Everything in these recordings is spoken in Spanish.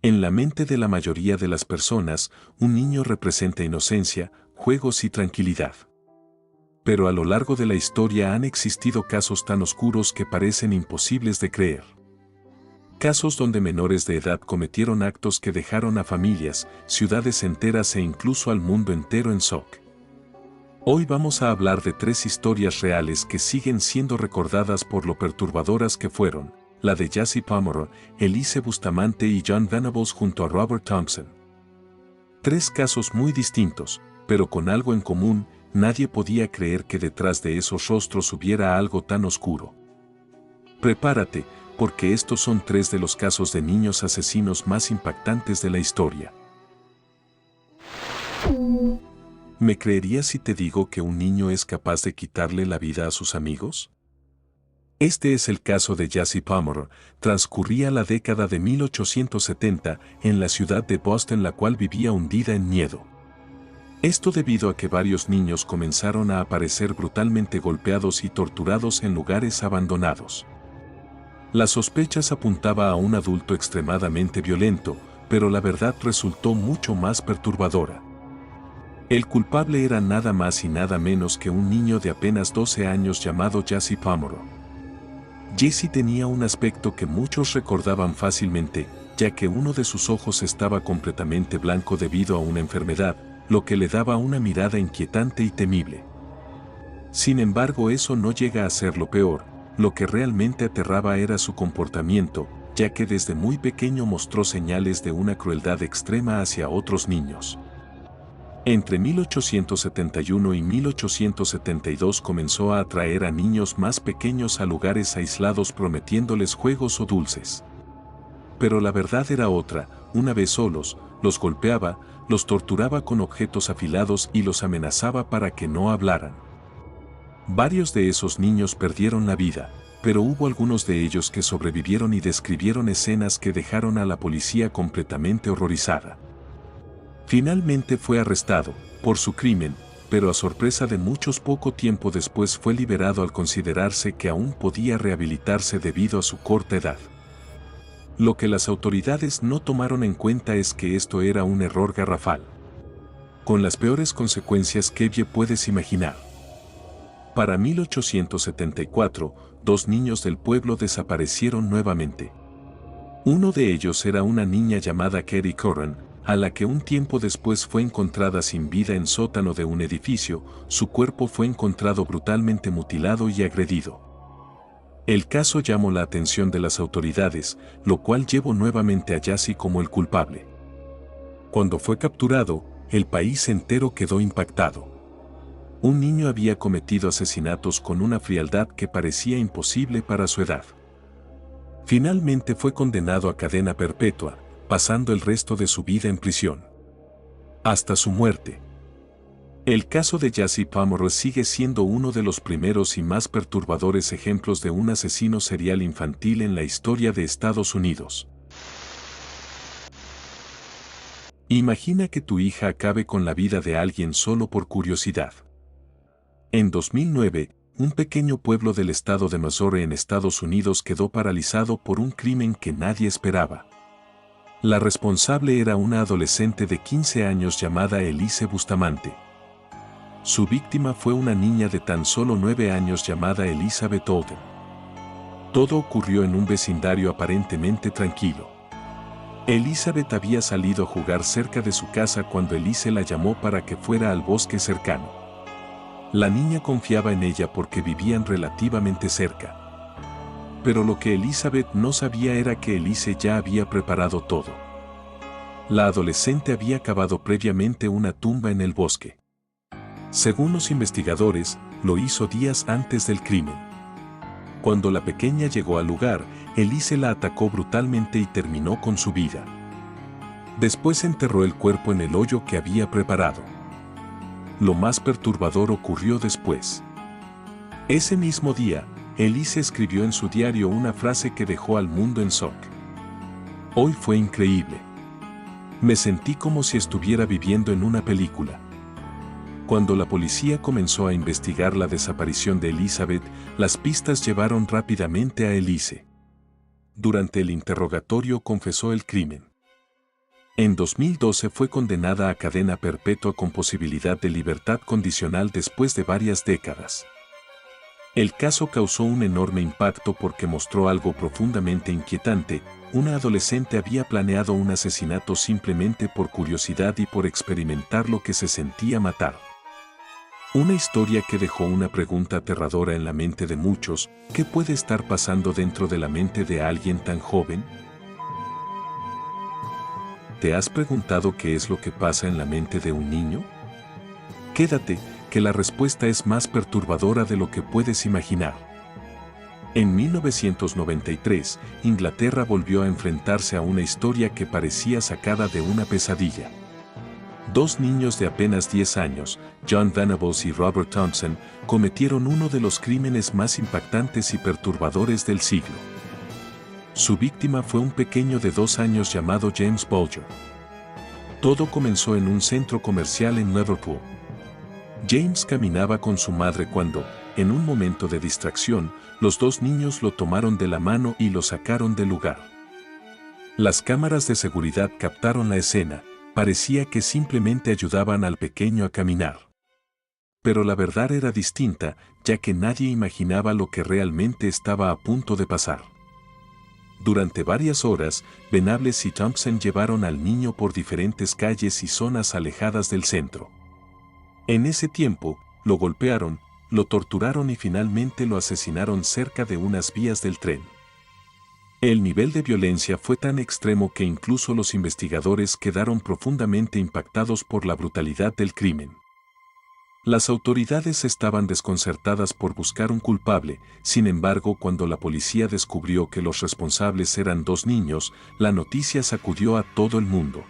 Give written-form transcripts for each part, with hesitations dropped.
En la mente de la mayoría de las personas, un niño representa inocencia, juegos y tranquilidad. Pero a lo largo de la historia han existido casos tan oscuros que parecen imposibles de creer. Casos donde menores de edad cometieron actos que dejaron a familias, ciudades enteras e incluso al mundo entero en shock. Hoy vamos a hablar de 3 historias reales que siguen siendo recordadas por lo perturbadoras que fueron, la de Jesse Pomeroy, Elise Bustamante y John Venables junto a Robert Thompson. 3 casos muy distintos, pero con algo en común: nadie podía creer que detrás de esos rostros hubiera algo tan oscuro. Prepárate, porque estos son 3 de los casos de niños asesinos más impactantes de la historia. ¿Me creerías si te digo que un niño es capaz de quitarle la vida a sus amigos? Este es el caso de Jesse Pomeroy. Transcurría la década de 1870 en la ciudad de Boston, la cual vivía hundida en miedo. Esto debido a que varios niños comenzaron a aparecer brutalmente golpeados y torturados en lugares abandonados. Las sospechas apuntaba a un adulto extremadamente violento, pero la verdad resultó mucho más perturbadora. El culpable era nada más y nada menos que un niño de apenas 12 años llamado Jesse Pomeroy. Jesse tenía un aspecto que muchos recordaban fácilmente, ya que uno de sus ojos estaba completamente blanco debido a una enfermedad, lo que le daba una mirada inquietante y temible. Sin embargo, eso no llega a ser lo peor. Lo que realmente aterraba era su comportamiento, ya que desde muy pequeño mostró señales de una crueldad extrema hacia otros niños. Entre 1871 y 1872 comenzó a atraer a niños más pequeños a lugares aislados prometiéndoles juegos o dulces. Pero la verdad era otra: una vez solos, los golpeaba, los torturaba con objetos afilados y los amenazaba para que no hablaran. Varios de esos niños perdieron la vida, pero hubo algunos de ellos que sobrevivieron y describieron escenas que dejaron a la policía completamente horrorizada. Finalmente fue arrestado por su crimen, pero a sorpresa de muchos, poco tiempo después fue liberado al considerarse que aún podía rehabilitarse debido a su corta edad. Lo que las autoridades no tomaron en cuenta es que esto era un error garrafal, con las peores consecuencias que puedes imaginar. Para 1874, 2 niños del pueblo desaparecieron nuevamente. Uno de ellos era una niña llamada Katie Curran, a la que un tiempo después fue encontrada sin vida en sótano de un edificio. Su cuerpo fue encontrado brutalmente mutilado y agredido. El caso llamó la atención de las autoridades, lo cual llevó nuevamente a Jesse como el culpable. Cuando fue capturado, el país entero quedó impactado. Un niño había cometido asesinatos con una frialdad que parecía imposible para su edad. Finalmente fue condenado a cadena perpetua, pasando el resto de su vida en prisión, hasta su muerte. El caso de Jesse Pomeroy sigue siendo uno de los primeros y más perturbadores ejemplos de un asesino serial infantil en la historia de Estados Unidos. Imagina que tu hija acabe con la vida de alguien solo por curiosidad. En 2009, un pequeño pueblo del estado de Missouri en Estados Unidos quedó paralizado por un crimen que nadie esperaba. La responsable era una adolescente de 15 años llamada Elise Bustamante. Su víctima fue una niña de tan solo 9 años llamada Elizabeth Olden. Todo ocurrió en un vecindario aparentemente tranquilo. Elizabeth había salido a jugar cerca de su casa cuando Elise la llamó para que fuera al bosque cercano. La niña confiaba en ella porque vivían relativamente cerca. Pero lo que Elizabeth no sabía era que Elise ya había preparado todo. La adolescente había cavado previamente una tumba en el bosque. Según los investigadores, lo hizo días antes del crimen. Cuando la pequeña llegó al lugar, Elise la atacó brutalmente y terminó con su vida. Después enterró el cuerpo en el hoyo que había preparado. Lo más perturbador ocurrió después. Ese mismo día, Elise escribió en su diario una frase que dejó al mundo en shock. Hoy fue increíble. Me sentí como si estuviera viviendo en una película. Cuando la policía comenzó a investigar la desaparición de Elizabeth, las pistas llevaron rápidamente a Elise. Durante el interrogatorio confesó el crimen. En 2012 fue condenada a cadena perpetua con posibilidad de libertad condicional después de varias décadas. El caso causó un enorme impacto porque mostró algo profundamente inquietante: una adolescente había planeado un asesinato simplemente por curiosidad y por experimentar lo que se sentía matar. Una historia que dejó una pregunta aterradora en la mente de muchos: ¿qué puede estar pasando dentro de la mente de alguien tan joven? ¿Te has preguntado qué es lo que pasa en la mente de un niño? Quédate, que la respuesta es más perturbadora de lo que puedes imaginar. En 1993, Inglaterra volvió a enfrentarse a una historia que parecía sacada de una pesadilla. Dos niños de apenas 10 años, John Venables y Robert Thompson, cometieron uno de los crímenes más impactantes y perturbadores del siglo. Su víctima fue un pequeño de 2 años llamado James Bulger. Todo comenzó en un centro comercial en Liverpool. James caminaba con su madre cuando, en un momento de distracción, los dos niños lo tomaron de la mano y lo sacaron del lugar. Las cámaras de seguridad captaron la escena. Parecía que simplemente ayudaban al pequeño a caminar. Pero la verdad era distinta, ya que nadie imaginaba lo que realmente estaba a punto de pasar. Durante varias horas, Venables y Thompson llevaron al niño por diferentes calles y zonas alejadas del centro. En ese tiempo, lo golpearon, lo torturaron y finalmente lo asesinaron cerca de unas vías del tren. El nivel de violencia fue tan extremo que incluso los investigadores quedaron profundamente impactados por la brutalidad del crimen. Las autoridades estaban desconcertadas por buscar un culpable. Sin embargo, cuando la policía descubrió que los responsables eran dos niños, la noticia sacudió a todo el mundo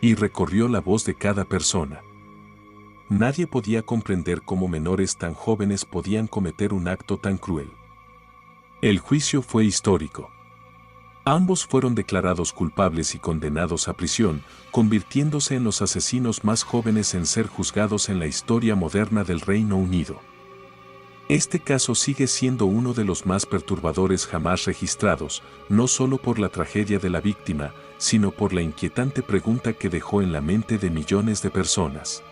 y recorrió la voz de cada persona. Nadie podía comprender cómo menores tan jóvenes podían cometer un acto tan cruel. El juicio fue histórico. Ambos fueron declarados culpables y condenados a prisión, convirtiéndose en los asesinos más jóvenes en ser juzgados en la historia moderna del Reino Unido. Este caso sigue siendo uno de los más perturbadores jamás registrados, no solo por la tragedia de la víctima, sino por la inquietante pregunta que dejó en la mente de millones de personas.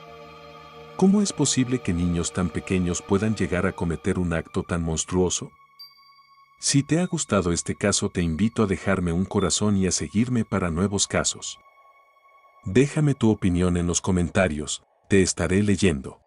¿Cómo es posible que niños tan pequeños puedan llegar a cometer un acto tan monstruoso? Si te ha gustado este caso, te invito a dejarme un corazón y a seguirme para nuevos casos. Déjame tu opinión en los comentarios, te estaré leyendo.